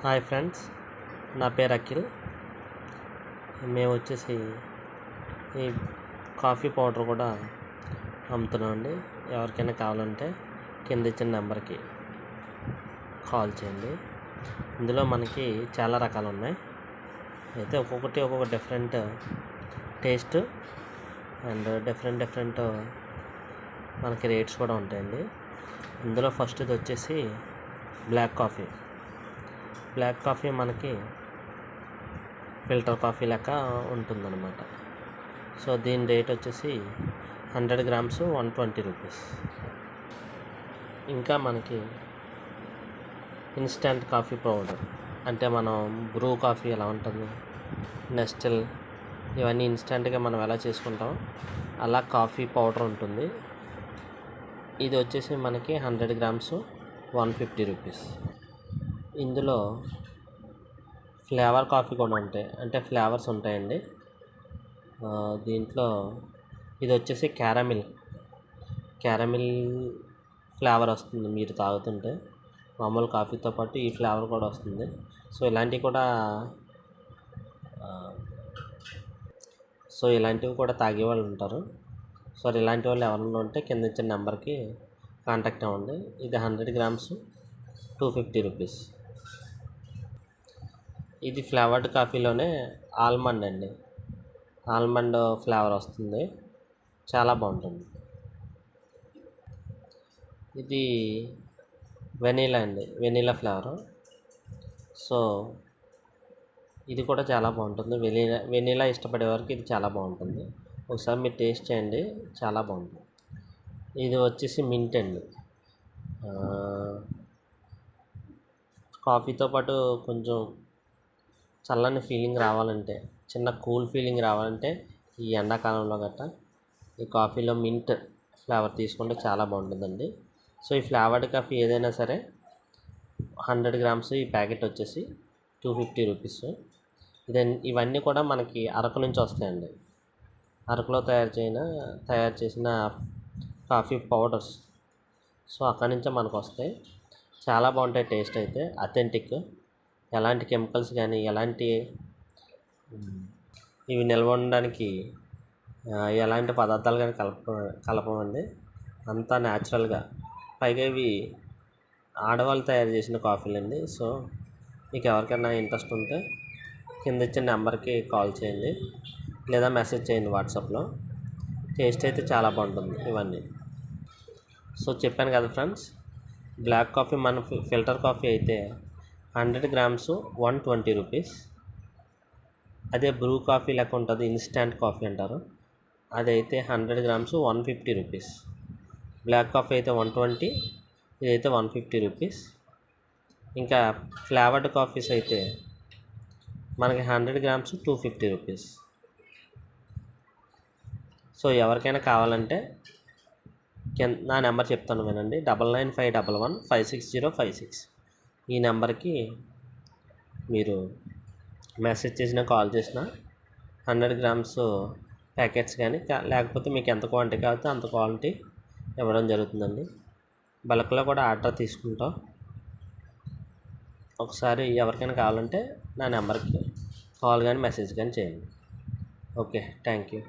Hi friends, నా పేరు అఖిల్. మేము వచ్చేసి ఈ కాఫీ పౌడర్ కూడా అమ్ముతున్నామండి. ఎవరికైనా కావాలంటే కింద ఇచ్చిన నెంబర్కి కాల్ చేయండి. ఇందులో మనకి చాలా రకాలు ఉన్నాయి. అయితే ఒక్కొక్క డిఫరెంట్ టేస్ట్ అండ్ డిఫరెంట్ మనకి రేట్స్ కూడా ఉంటాయండి. ఇందులో ఫస్ట్ ఇది వచ్చేసి బ్లాక్ కాఫీ మనకి ఫిల్టర్ కాఫీ లెక్క ఉంటుందన్నమాట. సో దీని రేట్ వచ్చేసి 100 గ్రామ్స్ 120 రూపీస్. ఇంకా మనకి ఇన్స్టంట్ కాఫీ పౌడర్ అంటే మనం బ్రూ కాఫీ ఎలా ఉంటుంది, నెస్టిల్, ఇవన్నీ ఇన్స్టంట్గా మనం ఎలా చేసుకుంటాం అలా కాఫీ పౌడర్ ఉంటుంది. ఇది వచ్చేసి మనకి 100 గ్రామ్స్ 150 రూపీస్. ఇందులో ఫ్లేవర్ కాఫీ కూడా ఉంటాయి, అంటే ఫ్లేవర్స్ ఉంటాయండి. దీంట్లో ఇది వచ్చేసి క్యారమిల్ ఫ్లేవర్ వస్తుంది మీరు తాగుతుంటే. మామూలు కాఫీతో పాటు ఈ ఫ్లేవర్ కూడా వస్తుంది. సో ఇలాంటివి కూడా తాగే వాళ్ళు ఉంటారు. సో ఇలాంటి వాళ్ళు ఎవరైనా ఉంటే కింద ఇచ్చిన నెంబర్కి కాంటాక్ట్ అవ్వండి. ఇది 100 గ్రామ్స్ 250 రూపీస్. ఇది ఫ్లేవర్డ్ కాఫీలోనే ఆల్మండ్ ఫ్లేవర్ వస్తుంది, చాలా బాగుంటుంది. ఇది వెనీలా ఫ్లేవర్. సో ఇది కూడా చాలా బాగుంటుంది. వెనీలా ఇష్టపడే వారికి ఇది చాలా బాగుంటుంది. ఒకసారి మీరు టేస్ట్ చేయండి, చాలా బాగుంటుంది. ఇది వచ్చేసి మింట్ అండి. కాఫీతో పాటు కొంచెం చల్లని ఫీలింగ్ రావాలంటే, చిన్న కూల్ ఫీలింగ్ రావాలంటే ఈ ఎండాకాలంలో గట్రా ఈ కాఫీలో మింట్ ఫ్లేవర్ తీసుకుంటే చాలా బాగుంటుందండి. సో ఈ ఫ్లేవర్డ్ కాఫీ ఏదైనా సరే 100 గ్రామ్స్ ఈ ప్యాకెట్ వచ్చేసి 250 రూపీస్. ఇవన్నీ కూడా మనకి అరకు నుంచి వస్తాయండి. అరకులో తయారు చేసిన కాఫీ పౌడర్స్. సో అక్కడి నుంచే మనకు వస్తాయి. చాలా బాగుంటాయి. టేస్ట్ అయితే అథెంటిక్, ఎలాంటి కెమికల్స్ కానీ ఇవి నిల్వ ఉండడానికి ఎలాంటి పదార్థాలు కానీ కలపమండి. అంతా న్యాచురల్గా. పైగా ఇవి ఆడవాళ్ళు తయారు చేసిన కాఫీలు అండి. సో మీకు ఎవరికైనా ఇంట్రెస్ట్ ఉంటే కింద ఇచ్చిన నెంబర్కి కాల్ చేయండి లేదా మెసేజ్ చేయండి వాట్సాప్లో. టేస్ట్ అయితే చాలా బాగుంటుంది ఇవన్నీ. సో చెప్పాను కదా ఫ్రెండ్స్, బ్లాక్ కాఫీ మన ఫిల్టర్ కాఫీ అయితే 100 గ్రామ్స్ 120 రూపీస్. అదే బ్రూ కాఫీ లెక్క ఉంటుంది, ఇన్స్టంట్ కాఫీ అంటారు, అదైతే 100 గ్రామ్స్ 150 రూపీస్. బ్లాక్ కాఫీ అయితే 120, ఇదైతే 150 రూపీస్. ఇంకా ఫ్లేవర్డ్ కాఫీస్ అయితే మనకి 100 గ్రామ్స్ 250 రూపీస్. సో ఎవరికైనా కావాలంటే నా నెంబర్ చెప్తాను వినండి, 9951156056. ఈ నెంబర్కి మీరు మెసేజ్ చేసినా కాల్ చేసినా 100 గ్రామ్స్ ప్యాకెట్స్ కానీ లేకపోతే మీకు ఎంత క్వాంటిటీ కావాలంటే అంత క్వాంటిటీ ఇవ్వడం జరుగుతుందండి. బల్క్లో కూడా ఆర్డర్ తీసుకుంటాం. ఒకసారి ఎవరికైనా కావాలంటే నా నెంబర్కి కాల్ కానీ మెసేజ్ కానీ చేయండి. Okay, thank you.